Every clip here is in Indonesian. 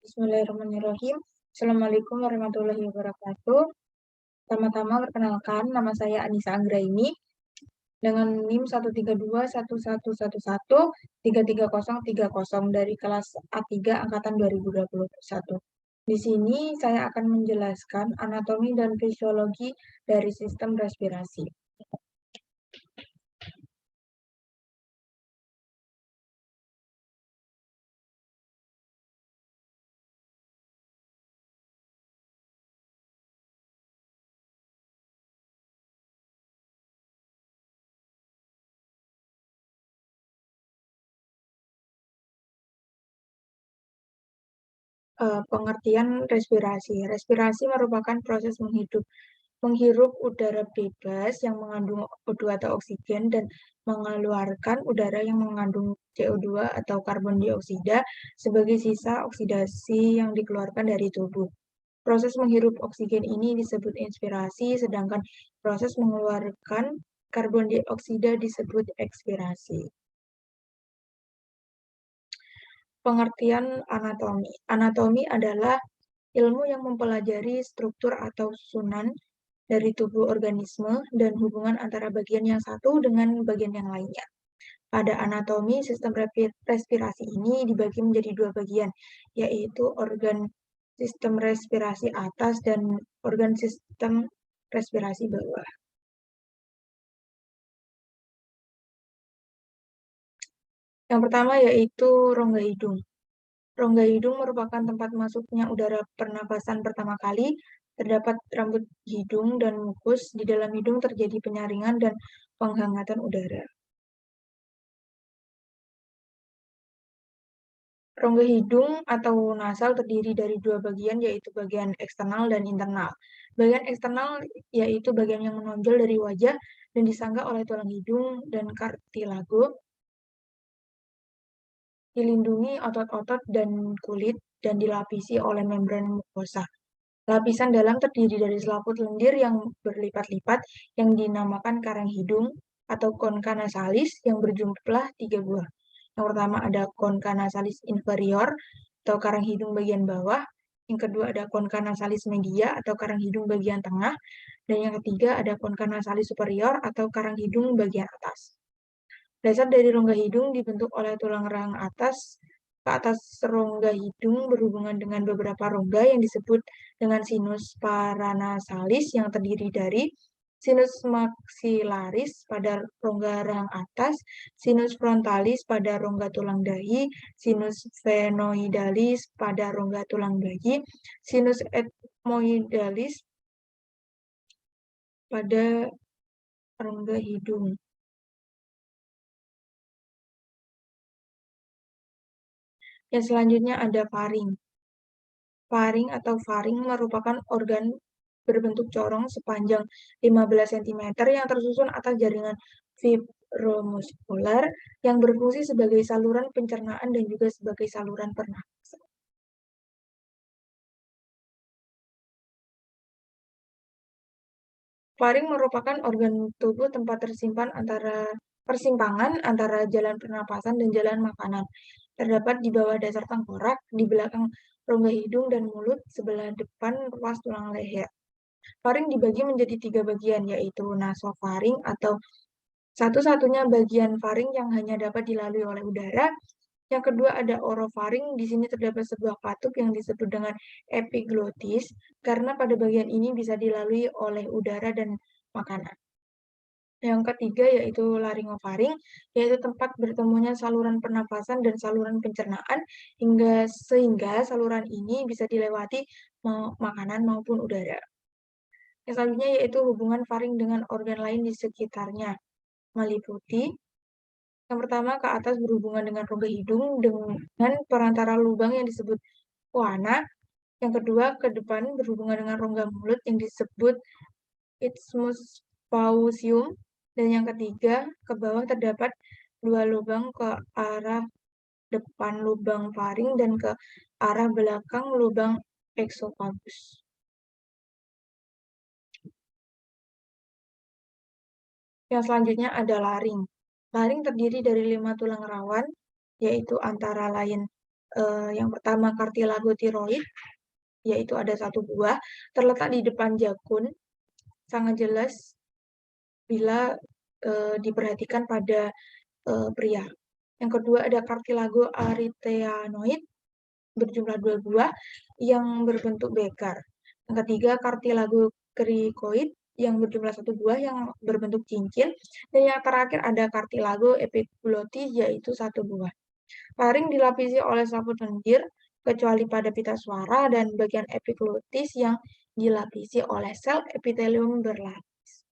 Bismillahirrahmanirrahim. Assalamualaikum warahmatullahi wabarakatuh. Pertama-tama perkenalkan, nama saya Anissa Anggraini dengan NIM 1321111333030 dari kelas A3 angkatan 2021. Di sini saya akan menjelaskan anatomi dan fisiologi dari sistem respirasi. Pengertian respirasi. Respirasi merupakan proses menghirup udara bebas yang mengandung O2 atau oksigen dan mengeluarkan udara yang mengandung CO2 atau karbon dioksida sebagai sisa oksidasi yang dikeluarkan dari tubuh. Proses menghirup oksigen ini disebut inspirasi, sedangkan proses mengeluarkan karbon dioksida disebut ekspirasi. Pengertian anatomi. Anatomi adalah ilmu yang mempelajari struktur atau susunan dari tubuh organisme dan hubungan antara bagian yang satu dengan bagian yang lainnya. Pada anatomi, sistem respirasi ini dibagi menjadi dua bagian, yaitu organ sistem respirasi atas dan organ sistem respirasi bawah. Yang pertama yaitu rongga hidung. Rongga hidung merupakan tempat masuknya udara pernapasan pertama kali. Terdapat rambut hidung dan mukus. Di dalam hidung terjadi penyaringan dan penghangatan udara. Rongga hidung atau nasal terdiri dari dua bagian, yaitu bagian eksternal dan internal. Bagian eksternal yaitu bagian yang menonjol dari wajah dan disangga oleh tulang hidung dan kartilago, dilindungi otot-otot dan kulit, dan dilapisi oleh membran mukosa. Lapisan dalam terdiri dari selaput lendir yang berlipat-lipat yang dinamakan karang hidung atau concha nasalis yang berjumlah 3 buah. Yang pertama ada concha nasalis inferior atau karang hidung bagian bawah. Yang kedua ada concha nasalis media atau karang hidung bagian tengah. Dan yang ketiga ada concha nasalis superior atau karang hidung bagian atas. Dasar dari rongga hidung dibentuk oleh tulang rahang atas ke atas rongga hidung berhubungan dengan beberapa rongga yang disebut dengan sinus paranasalis yang terdiri dari sinus maxillaris pada rongga rahang atas, sinus frontalis pada rongga tulang dahi, sinus phenoidalis pada rongga tulang dahi, sinus ethmoidalis pada rongga hidung. Yang selanjutnya ada faring. Faring atau faring merupakan organ berbentuk corong sepanjang 15 cm yang tersusun atas jaringan fibromuskular yang berfungsi sebagai saluran pencernaan dan juga sebagai saluran pernapasan. Faring merupakan organ tubuh tempat persimpangan antara jalan pernapasan dan jalan makanan. Terdapat di bawah dasar tengkorak, di belakang rongga hidung dan mulut, sebelah depan ruas tulang leher. Faring dibagi menjadi 3 bagian, yaitu nasofaring atau satu-satunya bagian faring yang hanya dapat dilalui oleh udara. Yang kedua ada orofaring. Di sini terdapat sebuah katup yang disebut dengan epiglotis, karena pada bagian ini bisa dilalui oleh udara dan makanan. Yang ketiga yaitu laringofaring, yaitu tempat bertemunya saluran pernapasan dan saluran pencernaan sehingga saluran ini bisa dilewati makanan maupun udara. Yang selanjutnya yaitu hubungan faring dengan organ lain di sekitarnya, meliputi yang pertama ke atas berhubungan dengan rongga hidung dengan perantara lubang yang disebut coana. Yang kedua ke depan berhubungan dengan rongga mulut yang disebut isthmus pausium. Dan yang ketiga ke bawah terdapat dua lubang ke arah depan lubang faring dan ke arah belakang lubang esophagus. Yang selanjutnya ada laring. Laring terdiri dari 5 tulang rawan, yaitu antara lain Yang pertama kartilago tiroid, yaitu ada 1 buah, terletak di depan jakun, sangat jelas bila diperhatikan pada pria. Yang kedua ada kartilago aritianoid, berjumlah 2 buah yang berbentuk bekar. Yang ketiga kartilago krikoid yang berjumlah 1 buah yang berbentuk cincin. Dan yang terakhir ada kartilago epiglotis yaitu 1 buah. Laring dilapisi oleh selaput lendir kecuali pada pita suara dan bagian epiglotis yang dilapisi oleh sel epitelium berlapis.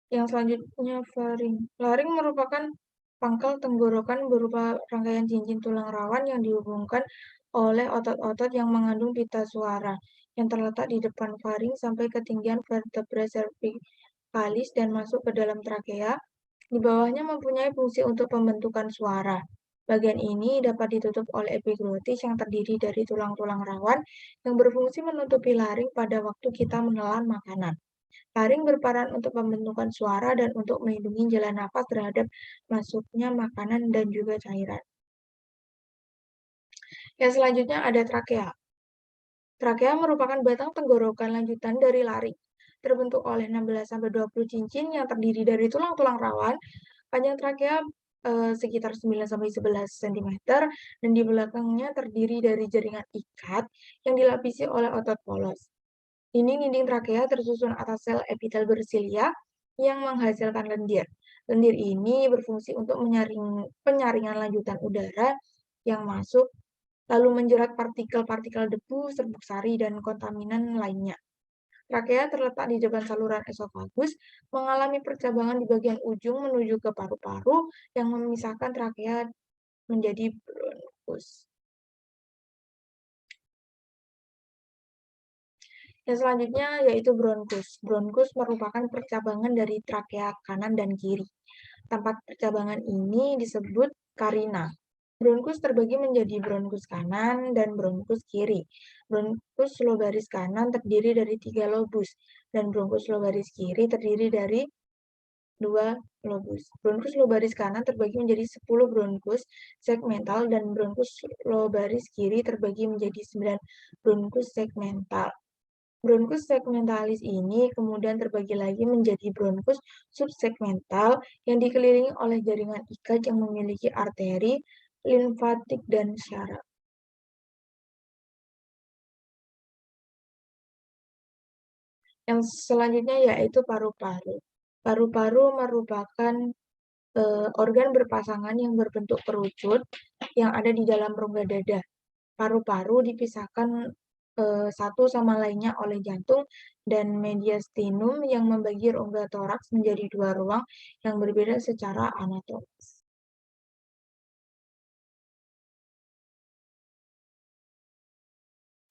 Yang selanjutnya faring. Laring merupakan pangkal tenggorokan berupa rangkaian cincin tulang rawan yang dihubungkan oleh otot-otot yang mengandung pita suara yang terletak di depan faring sampai ketinggian vertebra cervicalis dan masuk ke dalam trakea. Di bawahnya mempunyai fungsi untuk pembentukan suara. Bagian ini dapat ditutup oleh epiglotis yang terdiri dari tulang-tulang rawan yang berfungsi menutupi laring pada waktu kita menelan makanan. Laring berperan untuk pembentukan suara dan untuk melindungi jalan nafas terhadap masuknya makanan dan juga cairan. Yang selanjutnya ada trakea. Trakea merupakan batang tenggorokan lanjutan dari laring, terbentuk oleh 16-20 cincin yang terdiri dari tulang-tulang rawan. Panjang trakea sekitar 9-11 cm dan di belakangnya terdiri dari jaringan ikat yang dilapisi oleh otot polos. Dinding-dinding trakea tersusun atas sel epitel bersilia yang menghasilkan lendir. Lendir ini berfungsi untuk penyaringan lanjutan udara yang masuk, lalu menjerat partikel-partikel debu, serbuk sari, dan kontaminan lainnya. Trakea terletak di depan saluran esofagus, mengalami percabangan di bagian ujung menuju ke paru-paru yang memisahkan trakea menjadi bronkus. Yang selanjutnya yaitu bronkus. Bronkus merupakan percabangan dari trakea kanan dan kiri. Tempat percabangan ini disebut karina. Bronkus terbagi menjadi bronkus kanan dan bronkus kiri. Bronkus lobaris kanan terdiri dari 3 lobus, dan bronkus lobaris kiri terdiri dari 2 lobus. Bronkus lobaris kanan terbagi menjadi 10 bronkus segmental dan bronkus lobaris kiri terbagi menjadi 9 bronkus segmental. Bronkus segmentalis ini kemudian terbagi lagi menjadi bronkus subsegmental yang dikelilingi oleh jaringan ikat yang memiliki arteri, limfatik, dan syaraf. Yang selanjutnya yaitu paru-paru. Paru-paru merupakan organ berpasangan yang berbentuk kerucut yang ada di dalam rongga dada. Paru-paru dipisahkan satu sama lainnya oleh jantung dan mediastinum yang membagi rongga toraks menjadi 2 ruang yang berbeda secara anatomis.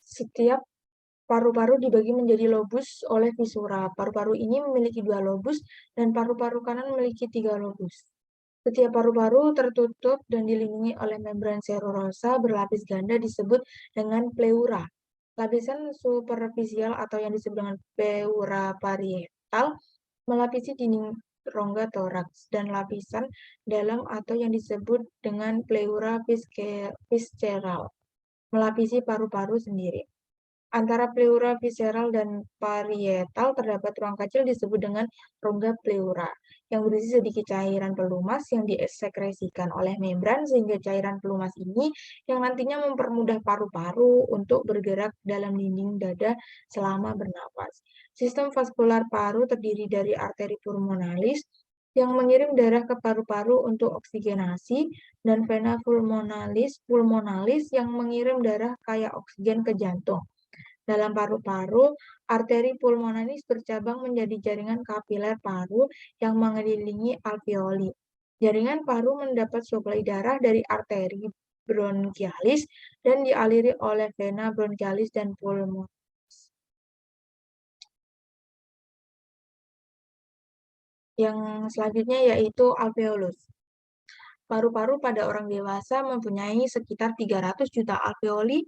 Setiap paru-paru dibagi menjadi lobus oleh visura. Paru-paru ini memiliki 2 lobus dan paru-paru kanan memiliki 3 lobus. Setiap paru-paru tertutup dan dilindungi oleh membran serurosa berlapis ganda disebut dengan pleura. Lapisan superficial atau yang disebut dengan pleura parietal melapisi dinding rongga toraks dan lapisan dalam atau yang disebut dengan pleura visceral melapisi paru-paru sendiri. Antara pleura visceral dan parietal terdapat ruang kecil disebut dengan rongga pleura yang berisi sedikit cairan pelumas yang disekresikan oleh membran sehingga cairan pelumas ini yang nantinya mempermudah paru-paru untuk bergerak dalam dinding dada selama bernapas. Sistem vaskular paru terdiri dari arteri pulmonalis yang mengirim darah ke paru-paru untuk oksigenasi dan vena pulmonalis yang mengirim darah kaya oksigen ke jantung. Dalam paru-paru, arteri pulmonalis bercabang menjadi jaringan kapiler paru yang mengelilingi alveoli. Jaringan paru mendapat suplai darah dari arteri bronkialis dan dialiri oleh vena bronkialis dan pulmonalis. Yang selanjutnya yaitu alveolus. Paru-paru pada orang dewasa mempunyai sekitar 300 juta alveoli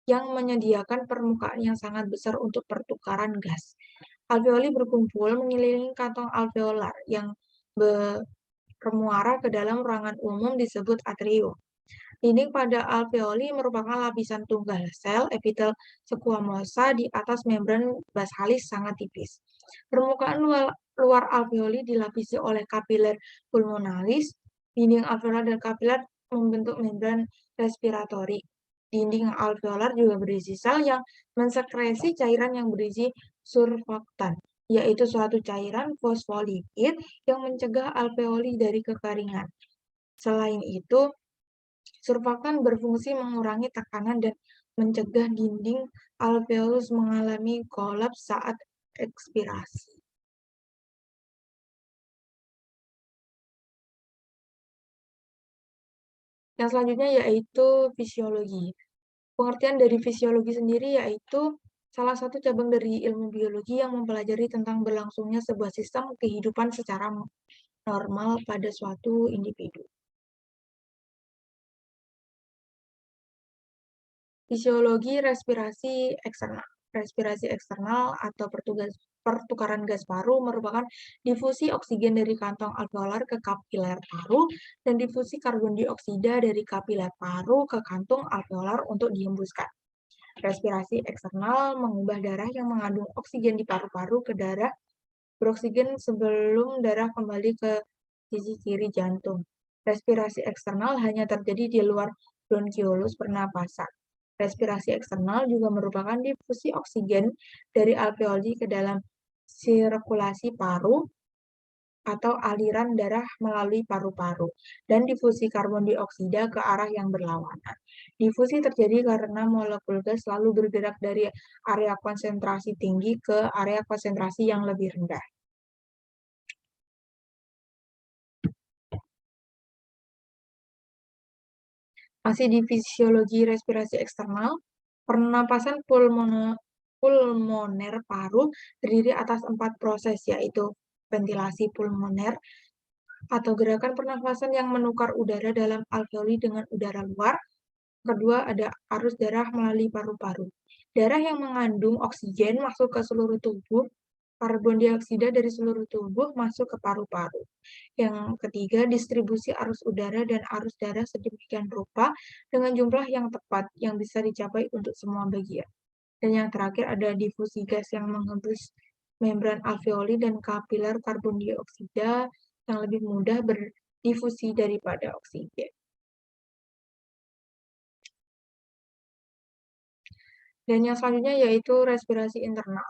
yang menyediakan permukaan yang sangat besar untuk pertukaran gas. Alveoli berkumpul mengelilingi kantong alveolar yang bermuara ke dalam ruangan umum disebut atrium. Dinding pada alveoli merupakan lapisan tunggal sel epitel squamosa di atas membran basalis sangat tipis. Permukaan luar alveoli dilapisi oleh kapiler pulmonalis. Dinding alveolar dan kapiler membentuk membran respiratori. Dinding alveolar juga berisi sel yang mensekresi cairan yang berisi surfaktan, yaitu suatu cairan fosfolipid yang mencegah alveoli dari kekeringan. Selain itu, surfaktan berfungsi mengurangi tekanan dan mencegah dinding alveolus mengalami kolaps saat ekspirasi. Yang selanjutnya yaitu fisiologi. Pengertian dari fisiologi sendiri yaitu salah satu cabang dari ilmu biologi yang mempelajari tentang berlangsungnya sebuah sistem kehidupan secara normal pada suatu individu. Fisiologi respirasi eksternal. Respirasi eksternal atau pertukaran gas paru merupakan difusi oksigen dari kantong alveolar ke kapiler paru dan difusi karbon dioksida dari kapiler paru ke kantung alveolar untuk dihembuskan. Respirasi eksternal mengubah darah yang mengandung oksigen di paru-paru ke darah beroksigen sebelum darah kembali ke sisi kiri jantung. Respirasi eksternal hanya terjadi di luar bronkiolus pernapasan. Respirasi eksternal juga merupakan difusi oksigen dari alveoli ke dalam sirkulasi paru atau aliran darah melalui paru-paru, dan difusi karbon dioksida ke arah yang berlawanan. Difusi terjadi karena molekul gas selalu bergerak dari area konsentrasi tinggi ke area konsentrasi yang lebih rendah. Masih di fisiologi respirasi eksternal, pernapasan pulmoner paru terdiri atas 4 proses, yaitu ventilasi pulmoner atau gerakan pernapasan yang menukar udara dalam alveoli dengan udara luar. Kedua, ada arus darah melalui paru-paru. Darah yang mengandung oksigen masuk ke seluruh tubuh, karbon dioksida dari seluruh tubuh masuk ke paru-paru. Yang ketiga, distribusi arus udara dan arus darah sedemikian rupa dengan jumlah yang tepat yang bisa dicapai untuk semua bagian. Dan yang terakhir ada difusi gas yang menghembus membran alveoli dan kapiler karbon dioksida yang lebih mudah berdifusi daripada oksigen. Dan yang selanjutnya yaitu respirasi internal.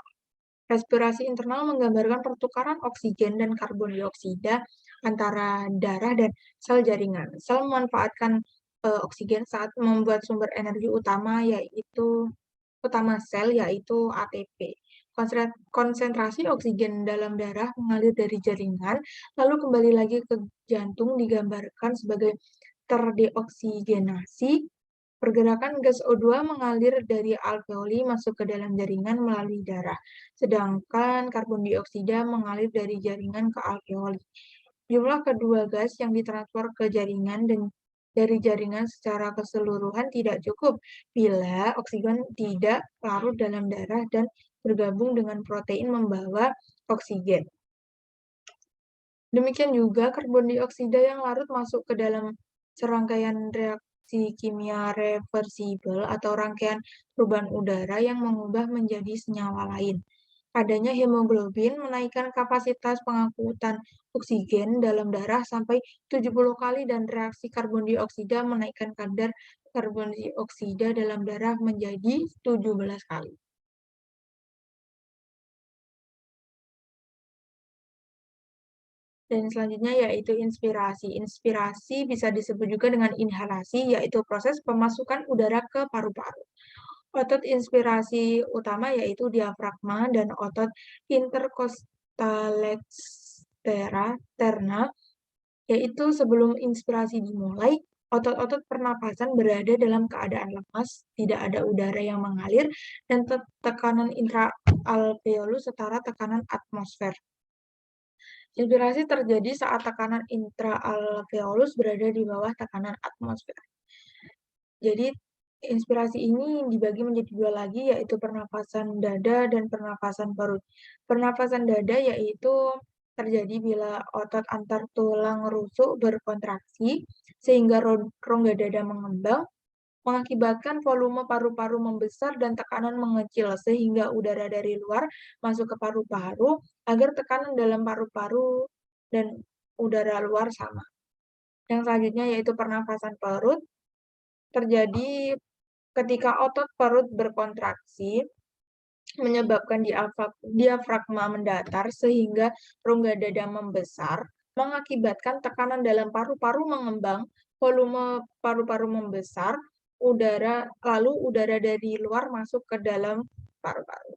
Respirasi internal menggambarkan pertukaran oksigen dan karbon dioksida antara darah dan sel jaringan. Sel memanfaatkan oksigen saat membuat sumber energi utama sel yaitu ATP. Konsentrasi oksigen dalam darah mengalir dari jaringan, lalu kembali lagi ke jantung digambarkan sebagai terdeoksigenasi. Pergerakan gas O2 mengalir dari alveoli masuk ke dalam jaringan melalui darah, sedangkan karbon dioksida mengalir dari jaringan ke alveoli. Jumlah kedua gas yang ditransfer ke jaringan dan dari jaringan secara keseluruhan tidak cukup bila oksigen tidak larut dalam darah dan bergabung dengan protein membawa oksigen. Demikian juga karbon dioksida yang larut masuk ke dalam serangkaian reaksi kimia reversibel atau rangkaian perubahan udara yang mengubah menjadi senyawa lain. Adanya hemoglobin menaikkan kapasitas pengangkutan oksigen dalam darah sampai 70 kali dan reaksi karbon dioksida menaikkan kadar karbon dioksida dalam darah menjadi 17 kali. Dan selanjutnya yaitu inspirasi. Inspirasi bisa disebut juga dengan inhalasi, yaitu proses pemasukan udara ke paru-paru. Otot inspirasi utama yaitu diafragma dan otot intercostaleterna, yaitu sebelum inspirasi dimulai, otot-otot pernapasan berada dalam keadaan lemas, tidak ada udara yang mengalir, dan tekanan intraalveolus setara tekanan atmosfer. Inspirasi terjadi saat tekanan intraalveolus berada di bawah tekanan atmosfer. Jadi, inspirasi ini dibagi menjadi dua lagi, yaitu pernapasan dada dan pernapasan perut. Pernapasan dada yaitu terjadi bila otot antar tulang rusuk berkontraksi sehingga rongga dada mengembang, mengakibatkan volume paru-paru membesar dan tekanan mengecil sehingga udara dari luar masuk ke paru-paru agar tekanan dalam paru-paru dan udara luar sama. Yang selanjutnya yaitu pernafasan perut, terjadi ketika otot perut berkontraksi menyebabkan diafragma mendatar sehingga rongga dada membesar, mengakibatkan tekanan dalam paru-paru mengembang, volume paru-paru membesar, lalu udara dari luar masuk ke dalam paru-paru.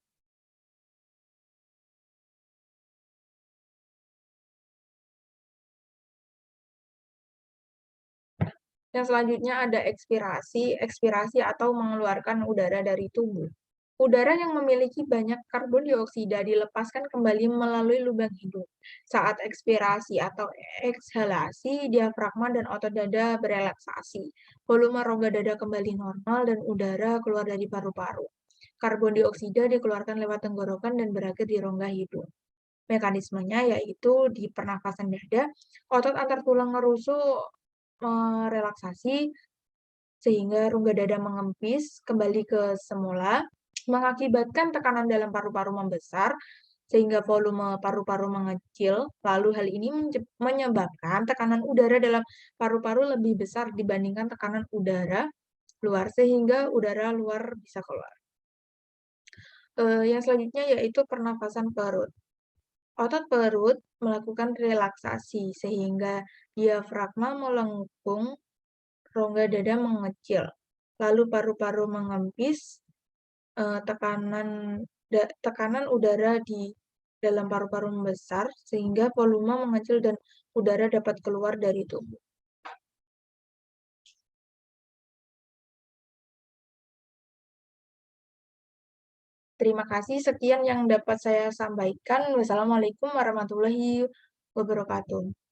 Yang selanjutnya ada ekspirasi, ekspirasi atau mengeluarkan udara dari tubuh. Udara yang memiliki banyak karbon dioksida dilepaskan kembali melalui lubang hidung. Saat ekspirasi atau ekshalasi, diafragma dan otot dada berelaksasi. Volume rongga dada kembali normal dan udara keluar dari paru-paru. Karbon dioksida dikeluarkan lewat tenggorokan dan berakhir di rongga hidung. Mekanismenya yaitu di pernafasan dada, otot antar tulang rusuk merelaksasi sehingga rongga dada mengempis kembali ke semula, mengakibatkan tekanan dalam paru-paru membesar sehingga volume paru-paru mengecil. Lalu hal ini menyebabkan tekanan udara dalam paru-paru lebih besar dibandingkan tekanan udara luar sehingga udara luar bisa keluar. Yang selanjutnya yaitu pernafasan perut. Otot perut melakukan relaksasi sehingga diafragma melengkung, rongga dada mengecil, lalu paru-paru mengempis, tekanan udara di dalam paru-paru membesar sehingga volume mengecil dan udara dapat keluar dari tubuh. Terima kasih, sekian yang dapat saya sampaikan. Wassalamualaikum warahmatullahi wabarakatuh.